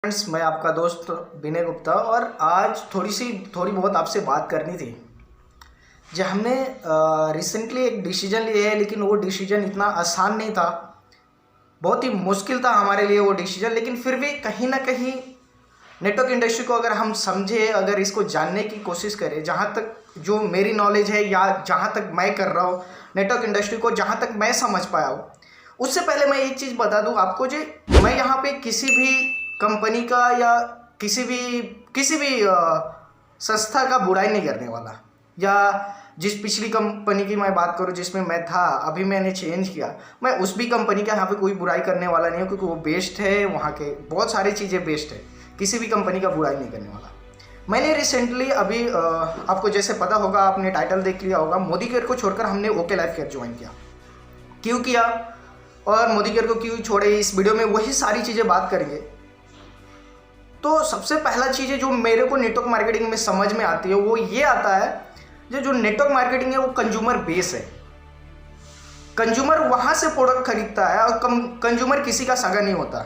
Friends, मैं आपका दोस्त विनय गुप्ता और आज थोड़ी बहुत आपसे बात करनी थी। जो हमने रिसेंटली एक डिसीजन लिया है, लेकिन वो डिसीजन इतना आसान नहीं था। बहुत ही मुश्किल था हमारे लिए वो डिसीजन, लेकिन फिर भी कहीं ना कहीं नेटवर्क इंडस्ट्री को अगर हम समझे, अगर इसको जानने की कोशिश करें, जहाँ तक जो मेरी नॉलेज है या जहाँ तक मैं कर रहा हूँ नेटवर्क इंडस्ट्री को, जहाँ तक मैं समझ पाया हूँ, उससे पहले मैं एक चीज़ बता दूँ आपको। जो मैं यहाँ पे किसी भी कंपनी का या किसी भी संस्था का बुराई नहीं करने वाला, या जिस पिछली कंपनी की मैं बात करूं जिसमें मैं था, अभी मैंने चेंज किया, मैं उस भी कंपनी का यहाँ पे कोई बुराई करने वाला नहीं हूँ, क्योंकि वो बेस्ट है, वहाँ के बहुत सारी चीज़ें बेस्ट है। किसी भी कंपनी का बुराई नहीं करने वाला। मैंने रिसेंटली अभी आपको जैसे पता होगा, आपने टाइटल देख लिया होगा, मोदी केयर को छोड़कर हमने ओके लाइफ केयर ज्वाइन किया। क्यों किया और मोदी केयर को क्यों छोड़े, इस वीडियो में वही सारी चीज़ें बात करेंगे। तो सबसे पहला चीज़ है जो मेरे को नेटवर्क मार्केटिंग में समझ में आती है, वो ये आता है जो नेटवर्क मार्केटिंग है वो कंज्यूमर बेस है। कंज्यूमर वहां से प्रोडक्ट खरीदता है और कंज्यूमर किसी का सगा नहीं होता।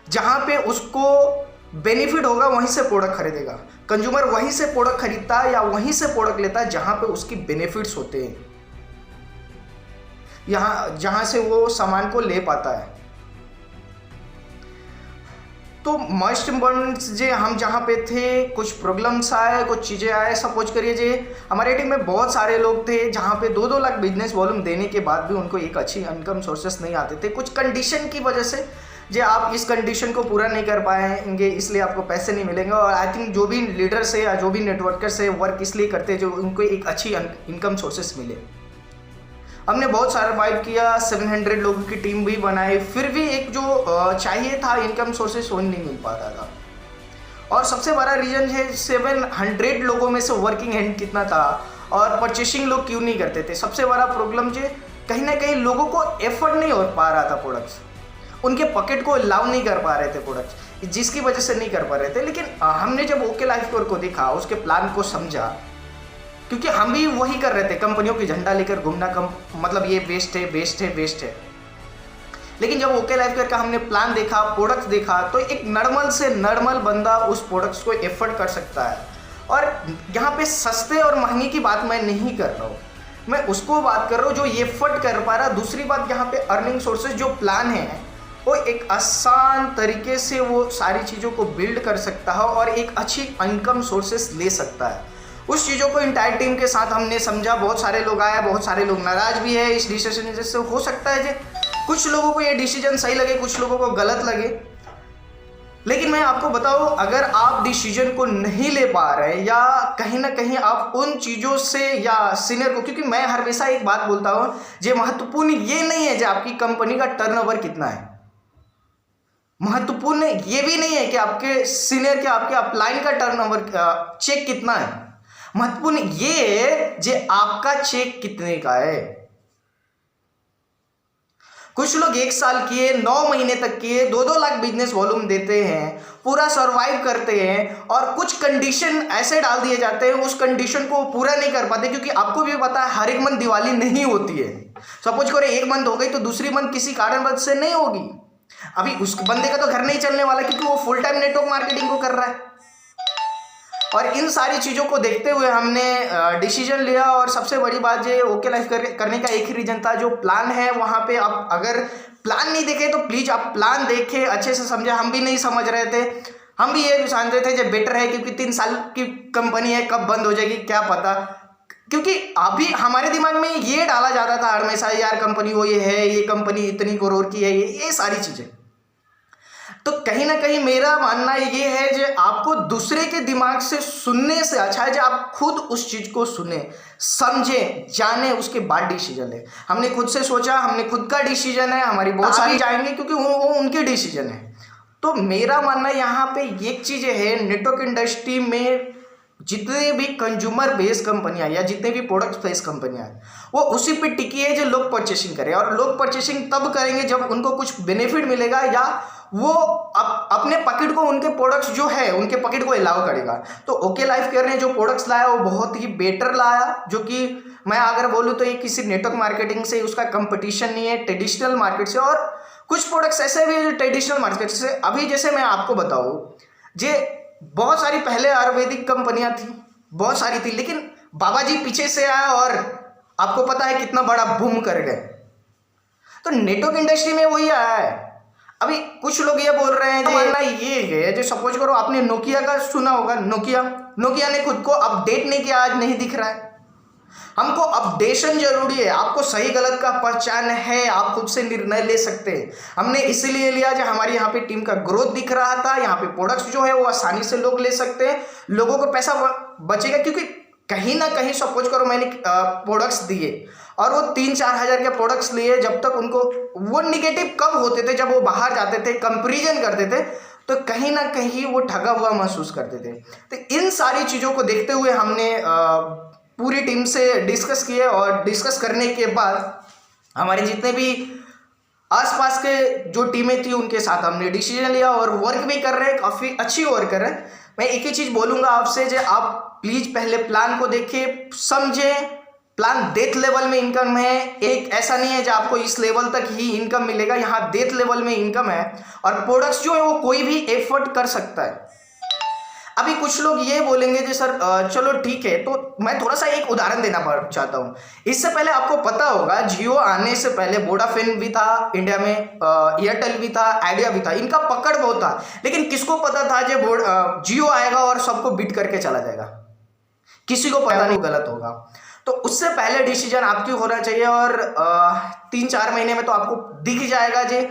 जहां पे उसको बेनिफिट होगा वहीं से प्रोडक्ट खरीदेगा। कंज्यूमर वहीं से प्रोडक्ट खरीदता है या वहीं से प्रोडक्ट लेता है जहां पे उसकी बेनिफिट्स होते हैं, जहां से वो सामान को ले पाता है। तो मोस्ट इम्पॉर्टेंट जे हम जहाँ पे थे, कुछ प्रॉब्लम्स आए, कुछ चीज़ें आए। सपोज करिए जे हमारे टीम में बहुत सारे लोग थे जहाँ पे 2-2 लाख बिजनेस वॉल्यूम देने के बाद भी उनको एक अच्छी इनकम सोर्सेस नहीं आते थे, कुछ कंडीशन की वजह से। जे आप इस कंडीशन को पूरा नहीं कर पाएंगे, इसलिए आपको पैसे नहीं मिलेंगे। और आई थिंक जो भी लीडर्स है या जो भी नेटवर्कर्स है वर्क इसलिए करते हैं जो उनको एक अच्छी इनकम सोर्सेस मिले। हमने बहुत सारा फाइट किया, 700 लोगों की टीम भी बनाई, फिर भी एक जो चाहिए था इनकम सोर्सेस वो नहीं मिल पाता था। और सबसे बड़ा रीजन है 700 लोगों में से वर्किंग हैंड कितना था और परचेसिंग लोग क्यों नहीं करते थे। सबसे बड़ा प्रॉब्लम जो कहीं ना कहीं लोगों को एफर्ट नहीं हो पा रहा था, प्रोडक्ट्स उनके पॉकेट को अलाउ नहीं कर पा रहे थे प्रोडक्ट्स, जिसकी वजह से नहीं कर पा रहे थे। लेकिन हमने जब ओके लाइफ केयर को देखा, उसके प्लान को समझा, क्योंकि हम भी वही कर रहे थे, कंपनियों की झंडा लेकर घूमना, मतलब ये बेस्ट है बेस्ट है बेस्ट है। लेकिन जब ओके लाइफ केयर का हमने प्लान देखा, प्रोडक्ट्स देखा, तो एक नॉर्मल से नॉर्मल बंदा उस प्रोडक्ट्स को एफर्ड कर सकता है। और यहाँ पे सस्ते और महंगे की बात मैं नहीं कर रहा हूँ, मैं उसको बात कर रहा हूँ जो ये एफर्ड कर पा रहा। दूसरी बात, यहाँ पे अर्निंग सोर्सेज जो प्लान है वो एक आसान तरीके से वो सारी चीज़ों को बिल्ड कर सकता है और एक अच्छी इनकम सोर्सेस ले सकता है। उस चीज़ों को इंटायर टीम के साथ हमने समझा। बहुत सारे लोग आए, बहुत सारे लोग नाराज भी है इस डिसीजन से। हो सकता है कि कुछ लोगों को ये डिसीजन सही लगे, कुछ लोगों को गलत लगे। लेकिन मैं आपको बताऊं, अगर आप डिसीजन को नहीं ले पा रहे या कहीं ना कहीं आप उन चीज़ों से या सीनियर को, क्योंकि मैं हमेशा एक बात बोलता हूं, जो महत्वपूर्ण ये नहीं है जो आपकी कंपनी का टर्नओवर कितना है, महत्वपूर्ण ये भी नहीं है कि आपके सीनियर के आपके अपलाइन का टर्नओवर चेक कितना है। महत्वपूर्ण ये है जे आपका चेक कितने का है। कुछ लोग 1 साल किए, 9 महीने तक किए, 2-2 लाख बिजनेस वॉल्यूम देते हैं, पूरा सर्वाइव करते हैं, और कुछ कंडीशन ऐसे डाल दिए जाते हैं, उस कंडीशन को पूरा नहीं कर पाते। क्योंकि आपको भी पता है हर एक मंथ दिवाली नहीं होती है। सपोज करें एक मंथ हो गई तो दूसरी मंथ किसी कारणवश से नहीं होगी। अभी उस बंदे का तो घर नहीं चलने वाला, क्योंकि वो फुल टाइम नेटवर्क मार्केटिंग को कर रहा है। और इन सारी चीज़ों को देखते हुए हमने डिसीजन लिया। और सबसे बड़ी बात ये ओके लाइफ करने का एक ही रीजन था, जो प्लान है वहाँ पे आप अगर प्लान नहीं देखे तो प्लीज़ आप प्लान देखें, अच्छे से समझे। हम भी नहीं समझ रहे थे, हम भी ये समझ रहे थे जो बेटर है, क्योंकि 3 साल की कंपनी है, कब बंद हो जाएगी क्या पता। क्योंकि अभी हमारे दिमाग में ये डाला जाता था हमेशा, यार कंपनी वो ये है, ये कंपनी इतनी करोड़ की है, ये सारी चीज़ें। तो कहीं ना कहीं मेरा मानना ये है कि आपको दूसरे के दिमाग से सुनने से अच्छा है कि आप खुद उस चीज़ को सुने, समझे, जाने, उसके बाद डिसीजन ले। हमने खुद से सोचा, हमने खुद का डिसीजन है, हमारी बहुत सारी जाएंगे क्योंकि वो उनके डिसीजन है। तो मेरा मानना यहाँ पे एक चीज़ है, नेटवर्क इंडस्ट्री में जितने भी कंज्यूमर बेस्ड कंपनियां या जितने भी प्रोडक्ट बेस्ड कंपनियां हैं वो उसी पे टिकी है जो लोग परचेसिंग करें। और लोग परचेसिंग तब करेंगे जब उनको कुछ बेनिफिट मिलेगा या वो अपने पॉकेट को, उनके प्रोडक्ट्स जो है उनके पॉकेट को अलाउ करेगा। तो ओके लाइफ केयर ने जो प्रोडक्ट्स लाया वो बहुत ही बेटर लाया, जो कि मैं अगर बोलूँ तो ये किसी नेटवर्क मार्केटिंग से उसका कंपटीशन नहीं है, ट्रेडिशनल मार्केट से। और कुछ प्रोडक्ट्स ऐसे भी हैं जो ट्रेडिशनल मार्केट से, अभी जैसे मैं आपको बताऊँ, जे बहुत सारी पहले आयुर्वेदिक कंपनियां थी, बहुत सारी थी, लेकिन बाबा जी पीछे से आया और आपको पता है कितना बड़ा बूम कर गए। तो नेटवर्क इंडस्ट्री में वही आया है। अभी कुछ लोग ये बोल रहे हैं, मानना ये है, जो सपोज करो आपने नोकिया का सुना होगा, नोकिया ने खुद को अपडेट नहीं किया, आज नहीं दिख रहा है। हमको अपडेशन जरूरी है, आपको सही गलत का पहचान है, आप खुद से निर्णय ले सकते हैं। हमने इसीलिए लिया जो हमारी यहाँ पे टीम का ग्रोथ दिख रहा था, यहाँ पे प्रोडक्ट्स जो है वो आसानी से लोग ले सकते हैं, लोगों को पैसा बचेगा, क्योंकि कहीं ना कहीं सपोज करो मैंने प्रोडक्ट्स दिए और वो 3-4 हज़ार के प्रोडक्ट्स लिए, जब तक उनको वो निगेटिव कब होते थे, जब वो बाहर जाते थे कंपेरिजन करते थे, तो कहीं ना कहीं वो ठगा हुआ महसूस करते थे। तो इन सारी चीज़ों को देखते हुए हमने पूरी टीम से डिस्कस किए और डिस्कस करने के बाद हमारे जितने भी आसपास के जो टीमें थी उनके साथ हमने डिसीजन लिया और वर्क भी कर रहे हैं, काफ़ी अच्छी वर्क कर रहे हैं। मैं एक ही चीज़ बोलूँगा आपसे, जो आप प्लीज़ पहले प्लान को देखें, समझें। प्लान डेथ लेवल में इनकम है, एक ऐसा नहीं है जो आपको इस लेवल तक ही इनकम मिलेगा, यहाँ डेथ लेवल में इनकम है और प्रोडक्ट्स जो है वो कोई भी एफर्ट कर सकता है। अभी कुछ लोग ये बोलेंगे जी सर चलो ठीक है, तो मैं थोड़ा सा एक उदाहरण देना चाहता हूँ। इससे पहले आपको पता होगा, जियो आने से पहले वोडाफोन भी था इंडिया में, एयरटेल भी था, आइडिया भी था, इनका पकड़ बहुत था। लेकिन किसको पता था जो जियो आएगा और सबको बीट करके चला जाएगा? किसी को पता नहीं, गलत होगा। तो उससे पहले डिसीजन आपकी होना चाहिए और 3-4 महीने में तो आपको दिख जाएगा जी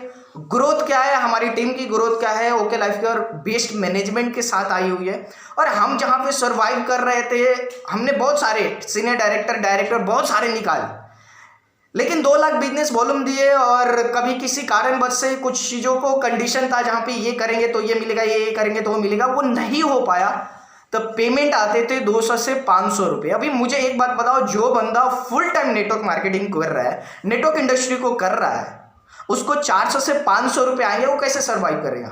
ग्रोथ क्या है, हमारी टीम की ग्रोथ क्या है। Okay life care best management के साथ आई हुई है और हम जहाँ पे सर्वाइव कर रहे थे, हमने बहुत सारे सीनियर डायरेक्टर बहुत सारे निकाले, लेकिन 2 लाख बिजनेस वॉल्यूम दिए और कभी किसी कारणवश से कुछ चीज़ों को कंडीशन था जहाँ पे ये करेंगे तो ये मिलेगा, ये करेंगे तो वो मिलेगा, वो नहीं हो पाया। तो पेमेंट आते थे 200 से 500 रुपये। अभी मुझे एक बात बताओ, जो बंदा फुल टाइम नेटवर्क मार्केटिंग कर रहा है, नेटवर्क इंडस्ट्री को कर रहा है, उसको 400 से 500 रुपये आएंगे, वो कैसे सर्वाइव करेगा?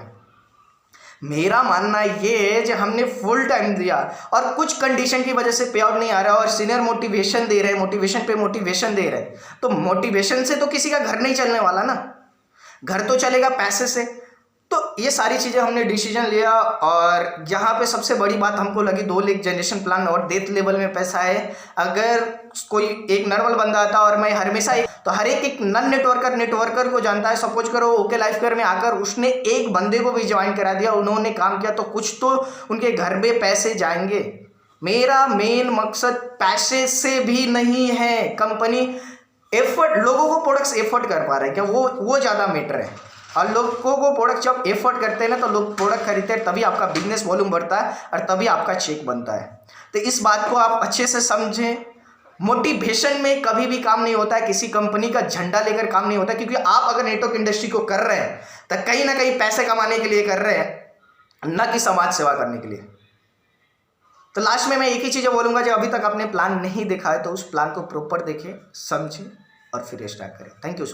मेरा मानना ये है कि हमने फुल टाइम दिया और कुछ कंडीशन की वजह से पे आउट नहीं आ रहा और सीनियर मोटिवेशन दे रहे हैं, मोटिवेशन पे मोटिवेशन दे रहे हैं, तो मोटिवेशन से तो किसी का घर नहीं चलने वाला ना, घर तो चलेगा पैसे से। तो ये सारी चीज़ें हमने डिसीजन लिया और यहाँ पे सबसे बड़ी बात हमको लगी, 2 लाख जनरेशन प्लान और डेथ लेवल में पैसा है। अगर कोई एक नॉर्मल बंदा आता और मैं हमेशा तो हर एक नन नेटवर्कर को जानता है। सपोज करो ओके लाइफ केयर में आकर उसने एक बंदे को भी ज्वाइन करा दिया, उन्होंने काम किया, तो कुछ तो उनके घर में पैसे जाएंगे। मेरा मेन मकसद पैसे से भी नहीं है, कंपनी एफर्ट, लोगों को प्रोडक्ट्स एफर्ट कर पा रहे हैं क्या, वो ज़्यादा मैटर है। और लोगों को प्रोडक्ट जब एफर्ट करते हैं ना, तो लोग प्रोडक्ट खरीदते हैं, तभी आपका बिजनेस वॉल्यूम बढ़ता है और तभी आपका चेक बनता है। तो इस बात को आप अच्छे से समझें। मोटिवेशन में कभी भी काम नहीं होता है, किसी कंपनी का झंडा लेकर काम नहीं होता, क्योंकि आप अगर नेटवर्क इंडस्ट्री को कर रहे हैं तो कहीं ना कहीं पैसे कमाने के लिए कर रहे हैं, न कि समाज सेवा करने के लिए। तो लास्ट में मैं एक ही चीज़ बोलूँगा, जो अभी तक आपने प्लान नहीं देखा है तो उस प्लान को प्रॉपर देखें, समझें और फिर स्टार्ट करें। Thank you so much.